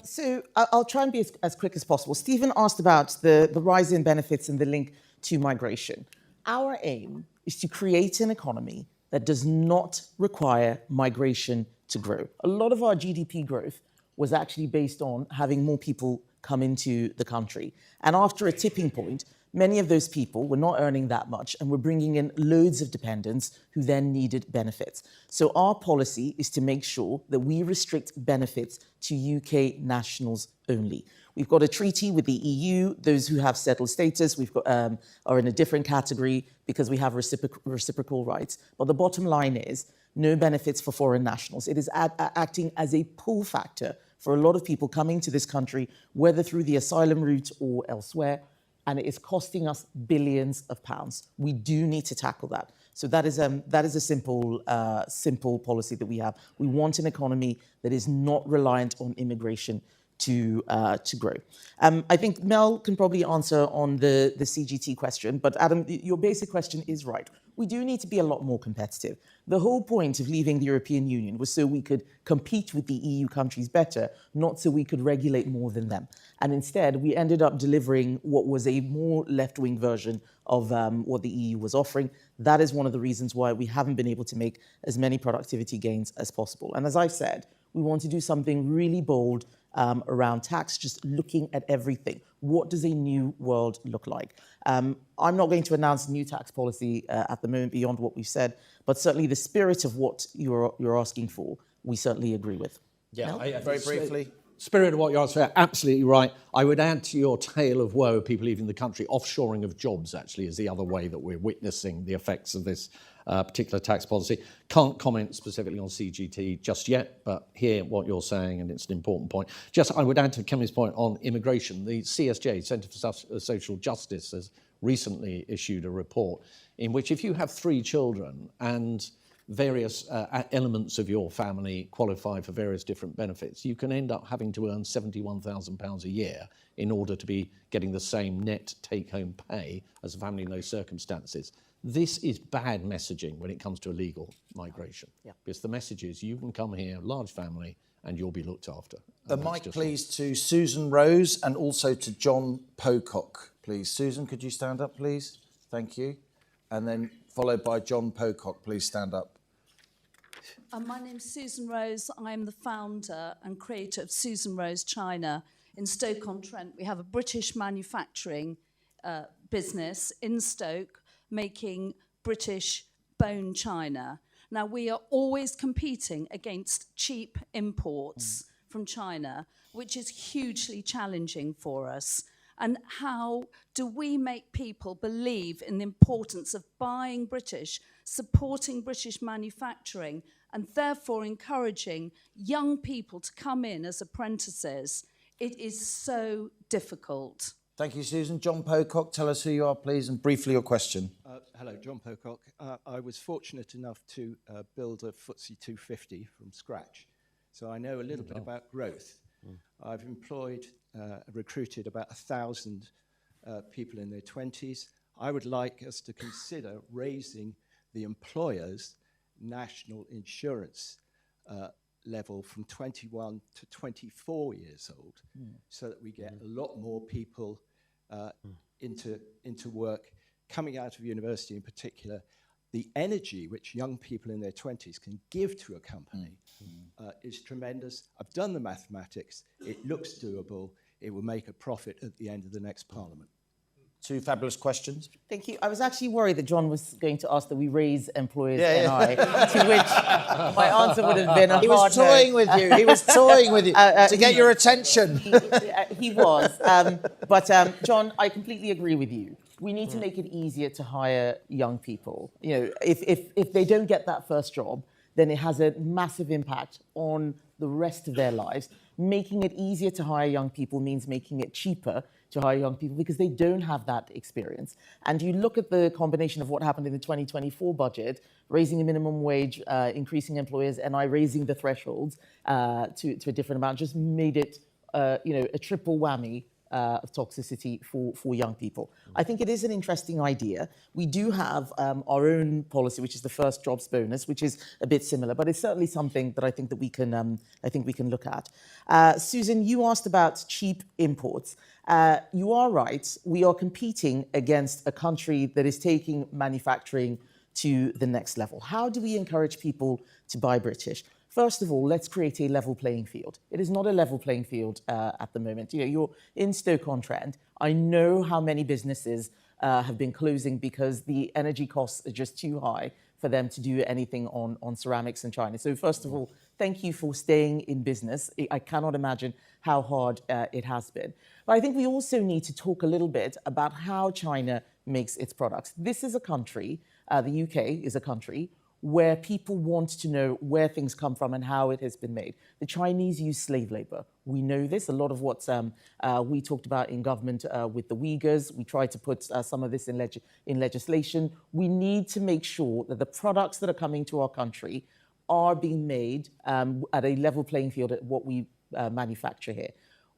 So I'll try and be as quick as possible. Stephen asked about the rise in benefits and the link to migration. Our aim is to create an economy that does not require migration to grow. A lot of our GDP growth was actually based on having more people come into the country. And after a tipping point, many of those people were not earning that much and were bringing in loads of dependents who then needed benefits. So our policy is to make sure that we restrict benefits to UK nationals only. We've got a treaty with the EU. Those who have settled status are in a different category because we have reciprocal rights. But the bottom line is no benefits for foreign nationals. It is acting as a pull factor for a lot of people coming to this country, whether through the asylum route or elsewhere, and it is costing us billions of pounds. We do need to tackle that. So that is a simple policy that we have. We want an economy that is not reliant on immigration to grow. I think Mel can probably answer on the CGT question, but Adam, your basic question is right. We do need to be a lot more competitive. The whole point of leaving the European Union was so we could compete with the EU countries better, not so we could regulate more than them. And instead, we ended up delivering what was a more left-wing version of what the EU was offering. That is one of the reasons why we haven't been able to make as many productivity gains as possible. And as I've said, we want to do something really bold around tax, just looking at everything. What does a new world look like? I'm not going to announce new tax policy at the moment beyond what we've said, but certainly the spirit of what you're asking for, we certainly agree with. Yeah, very briefly. Spirit of what you're asking, absolutely right. I would add to your tale of woe of people leaving the country, offshoring of jobs actually is the other way that we're witnessing the effects of this particular tax policy. Can't comment specifically on CGT just yet, but hear what you're saying, and it's an important point. Just, I would add to Kemi's point on immigration. The CSJ, Centre for Social Justice, has recently issued a report in which if you have 3 children and various elements of your family qualify for various different benefits, you can end up having to earn £71,000 a year in order to be getting the same net take-home pay as a family in those circumstances. This is bad messaging when it comes to illegal migration. Because the message is you can come here, large family, and you'll be looked after. The mic, please, to Susan Rose and also to John Pocock, please. Susan, could you stand up, please? Thank you. And then followed by John Pocock, please stand up. My name's Susan Rose. I'm the founder and creator of Susan Rose China in Stoke-on-Trent. We have a British manufacturing business in Stoke making British bone china. Now, we are always competing against cheap imports from China, which is hugely challenging for us. And how do we make people believe in the importance of buying British, supporting British manufacturing, and therefore encouraging young people to come in as apprentices? It is so difficult. Thank you, Susan. John Pocock, tell us who you are, please, and briefly your question. Hello, John Pocock. I was fortunate enough to build a FTSE 250 from scratch, so I know a little bit about growth. I've employed, recruited about 1,000 people in their 20s. I would like us to consider raising the employer's national insurance level from 21 to 24 years old, so that we get a lot more people into work coming out of university in particular. The energy which young people in their 20s can give to a company is tremendous. I've done the mathematics. It looks doable. It will make a profit at the end of the next parliament. 2 fabulous questions. Thank you. I was actually worried that John was going to ask that we raise employers' NI, to which my answer would have been a He was toying with you. He was toying with you to get your attention. He was. But John, I completely agree with you. We need to make it easier to hire young people. You know, if they don't get that first job, then it has a massive impact on the rest of their lives. Making it easier to hire young people means making it cheaper to hire young people because they don't have that experience. And you look at the combination of what happened in the 2024 budget, raising the minimum wage, increasing employers' NI, raising the thresholds to a different amount, just made it a triple whammy of toxicity for young people. I think it is an interesting idea. We do have our own policy, which is the first jobs bonus, which is a bit similar, but it's certainly something that I think that we can look at. Susan, you asked about cheap imports. You are right. We are competing against a country that is taking manufacturing to the next level. How do we encourage people to buy British? First of all, let's create a level playing field. It is not a level playing field at the moment. You know, you're in Stoke-on-Trent. I know how many businesses have been closing because the energy costs are just too high for them to do anything on ceramics in China. So first of all, thank you for staying in business. I cannot imagine how hard it has been. But I think we also need to talk a little bit about how China makes its products. This is a country, the UK is a country, where people want to know where things come from and how it has been made. The Chinese use slave labor. We know this. A lot of what we talked about in government with the Uyghurs, we tried to put some of this in legislation. We need to make sure that the products that are coming to our country are being made at a level playing field at what we manufacture here.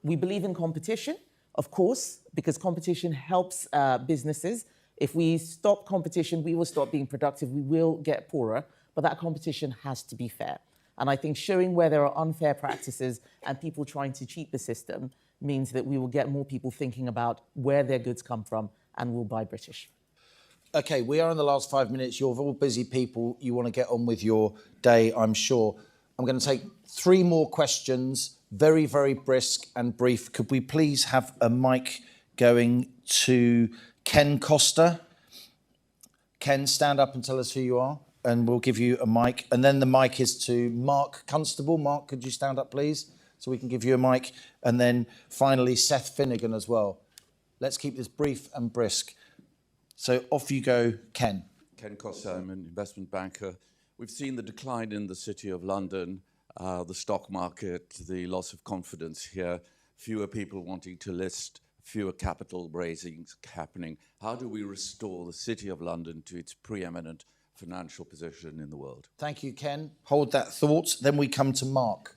We believe in competition, of course, because competition helps businesses. If we stop competition, we will stop being productive, we will get poorer, but that competition has to be fair. And I think showing where there are unfair practices and people trying to cheat the system means that we will get more people thinking about where their goods come from and will buy British. Okay, we are in the last 5 minutes. You're all busy people. You want to get on with your day, I'm sure. I'm going to take 3 more questions, very, very brisk and brief. Could we please have a mic going to Ken Costa? Ken, stand up and tell us who you are, and we'll give you a mic. And then the mic is to Mark Constable. Mark, could you stand up, please, so we can give you a mic? And then finally, Seth Finnegan as well. Let's keep this brief and brisk. So off you go, Ken. Ken Costa, I'm an investment banker. We've seen the decline in the City of London, the stock market, the loss of confidence here, fewer people wanting to list, fewer capital raisings happening. How do we restore the City of London to its preeminent financial position in the world? Thank you, Ken. Hold that thought. Then we come to Mark.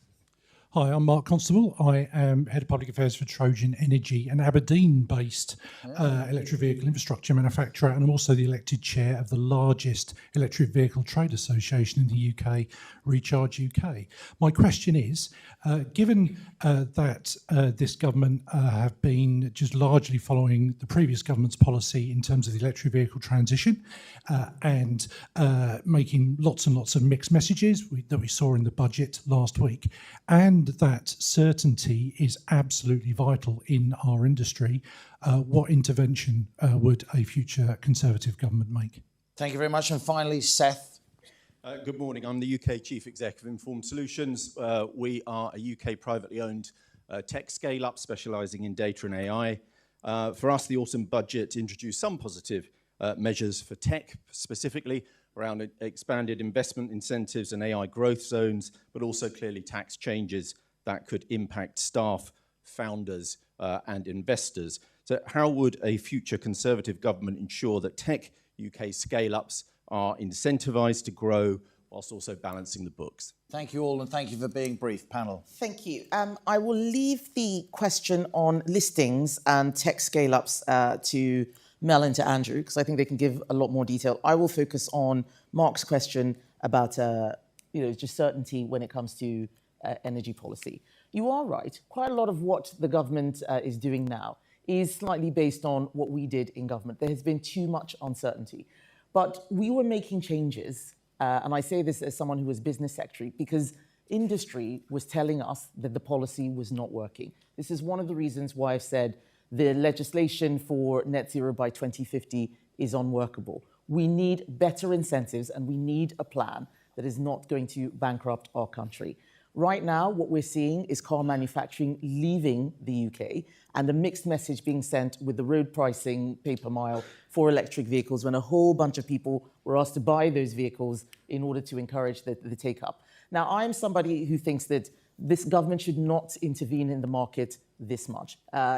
Hi, I'm Mark Constable. I am Head of Public Affairs for Trojan Energy, an Aberdeen-based electric vehicle infrastructure manufacturer, and I'm also the elected chair of the largest electric vehicle trade association in the UK, Recharge UK. My question is, given that this government have been just largely following the previous government's policy in terms of the electric vehicle transition and making lots and lots of mixed messages that we saw in the budget last week, and that certainty is absolutely vital in our industry, what intervention would a future Conservative government make? Thank you very much. And finally, Seth. Good morning. I'm the UK Chief Executive of Informed Solutions. We are a UK privately owned tech scale-up specialising in data and AI. For us, the autumn budget introduced some positive measures for tech, specifically around expanded investment incentives and AI growth zones, but also clearly tax changes that could impact staff, founders, and investors. So how would a future Conservative government ensure that tech UK scale-ups are incentivised to grow whilst also balancing the books? Thank you all, and thank you for being brief, panel. Thank you. I will leave the question on listings and tech scale-ups to Mel and to Andrew, because I think they can give a lot more detail. I will focus on Mark's question about just certainty when it comes to energy policy. You are right. Quite a lot of what the government is doing now is slightly based on what we did in government. There has been too much uncertainty. But we were making changes, and I say this as someone who was business secretary, because industry was telling us that the policy was not working. This is one of the reasons why I've said the legislation for net zero by 2050 is unworkable. We need better incentives, and we need a plan that is not going to bankrupt our country. Right now, what we're seeing is car manufacturing leaving the UK and a mixed message being sent with the road pricing pay per mile for electric vehicles, when a whole bunch of people were asked to buy those vehicles in order to encourage the take-up. Now, I'm somebody who thinks that this government should not intervene in the market this much.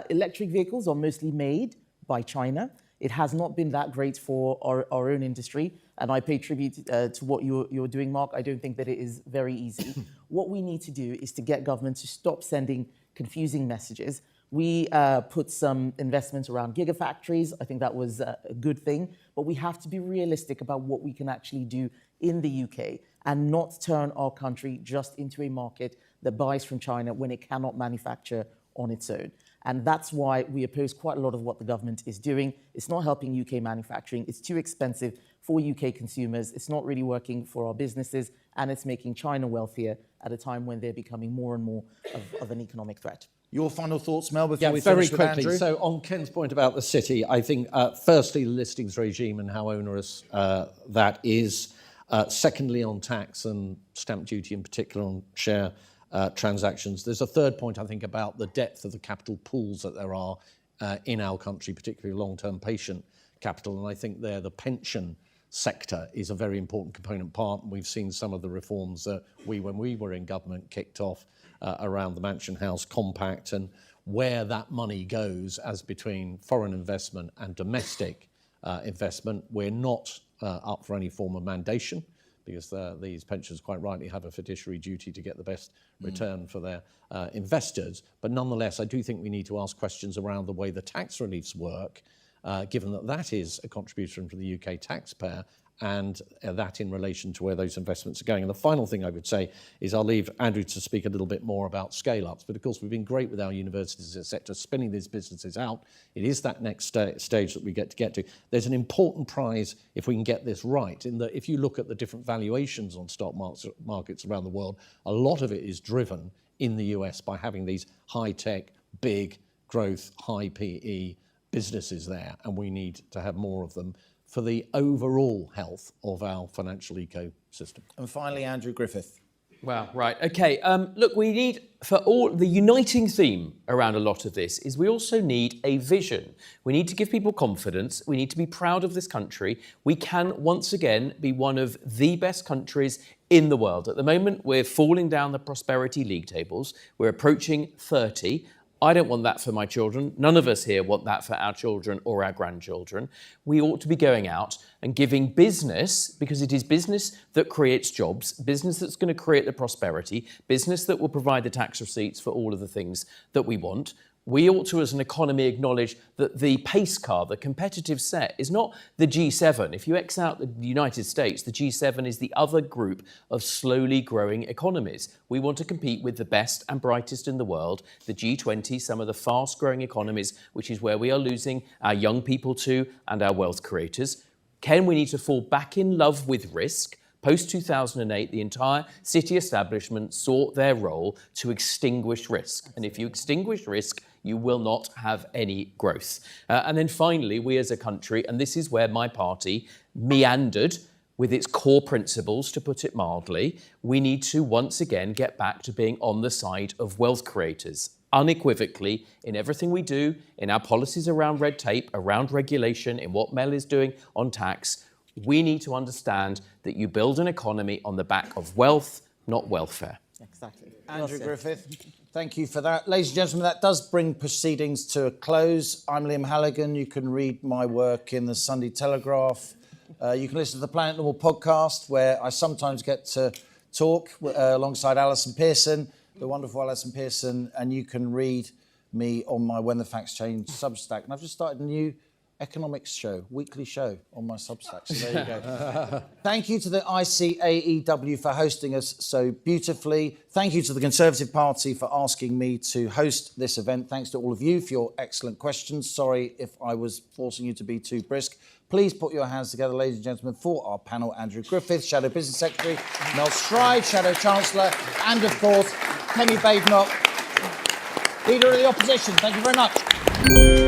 Electric vehicles are mostly made by China. It has not been that great for our own industry, and I pay tribute to what you're doing, Mark. I don't think that it is very easy. What we need to do is to get government to stop sending confusing messages. We put some investments around gigafactories. I think that was a good thing, but we have to be realistic about what we can actually do in the UK and not turn our country just into a market that buys from China when it cannot manufacture on its own. And that's why we oppose quite a lot of what the government is doing. It's not helping UK manufacturing. It's too expensive for UK consumers. It's not really working for our businesses, and it's making China wealthier at a time when they're becoming more and more of an economic threat. Your final thoughts, Mel, before we very finish with quickly. Andrew? So on Ken's point about the city, I think firstly, the listings regime and how onerous that is. Secondly, on tax and stamp duty in particular on share transactions. There's a third point, I think, about the depth of the capital pools that there are in our country, particularly long-term patient capital. And I think there the pension sector is a very important component part. And we've seen some of the reforms that when we were in government, kicked off around the Mansion House Compact, and where that money goes as between foreign investment and domestic investment. We're not up for any form of mandation, because these pensions quite rightly have a fiduciary duty to get the best return for their investors. But nonetheless, I do think we need to ask questions around the way the tax reliefs work, given that that is a contribution from the UK taxpayer, and that in relation to where those investments are going. And the final thing I would say is I'll leave Andrew to speak a little bit more about scale-ups, but of course we've been great with our universities, etc., spinning these businesses out. It is that next stage that we get to. There's an important prize if we can get this right, in that if you look at the different valuations on stock markets around the world, a lot of it is driven in the US by having these high-tech, big growth, high PE businesses there, and we need to have more of them for the overall health of our financial ecosystem. And finally, Andrew Griffith. Wow, right. Okay, look, we need, for all, the uniting theme around a lot of this is we also need a vision. We need to give people confidence. We need to be proud of this country. We can, once again, be one of the best countries in the world. At the moment, we're falling down the prosperity league tables. We're approaching 30. I don't want that for my children. None of us here want that for our children or our grandchildren. We ought to be going out and giving business, because it is business that creates jobs, business that's going to create the prosperity, business that will provide the tax receipts for all of the things that we want. We ought to, as an economy, acknowledge that the pace car, the competitive set, is not the G7. If you X out the United States, the G7 is the other group of slowly growing economies. We want to compete with the best and brightest in the world, the G20, some of the fast-growing economies, which is where we are losing our young people to and our wealth creators. Ken, we need to fall back in love with risk. Post-2008, the entire city establishment sought their role to extinguish risk. And if you extinguish risk, you will not have any growth. And then finally, we as a country, and this is where my party meandered with its core principles, to put it mildly, we need to once again get back to being on the side of wealth creators. Unequivocally, in everything we do, in our policies around red tape, around regulation, in what Mel is doing on tax, we need to understand that you build an economy on the back of wealth, not welfare. Exactly. Andrew Griffith, thank you for that. Ladies and gentlemen, that does bring proceedings to a close. I'm Liam Halligan. You can read my work in the Sunday Telegraph. You can listen to the Planet Normal podcast, where I sometimes get to talk alongside Alison Pearson, the wonderful Alison Pearson, and you can read me on my When the Facts Change Substack. And I've just started a new economics show, weekly show on my Substack. So there you go. Thank you to the ICAEW for hosting us so beautifully. Thank you to the Conservative Party for asking me to host this event. Thanks to all of you for your excellent questions. Sorry if I was forcing you to be too brisk. Please put your hands together, ladies and gentlemen, for our panel: Andrew Griffith, Shadow Business Secretary, Mel Stride, Shadow Chancellor, and of course, Kemi Badenoch, Leader of the Opposition. Thank you very much.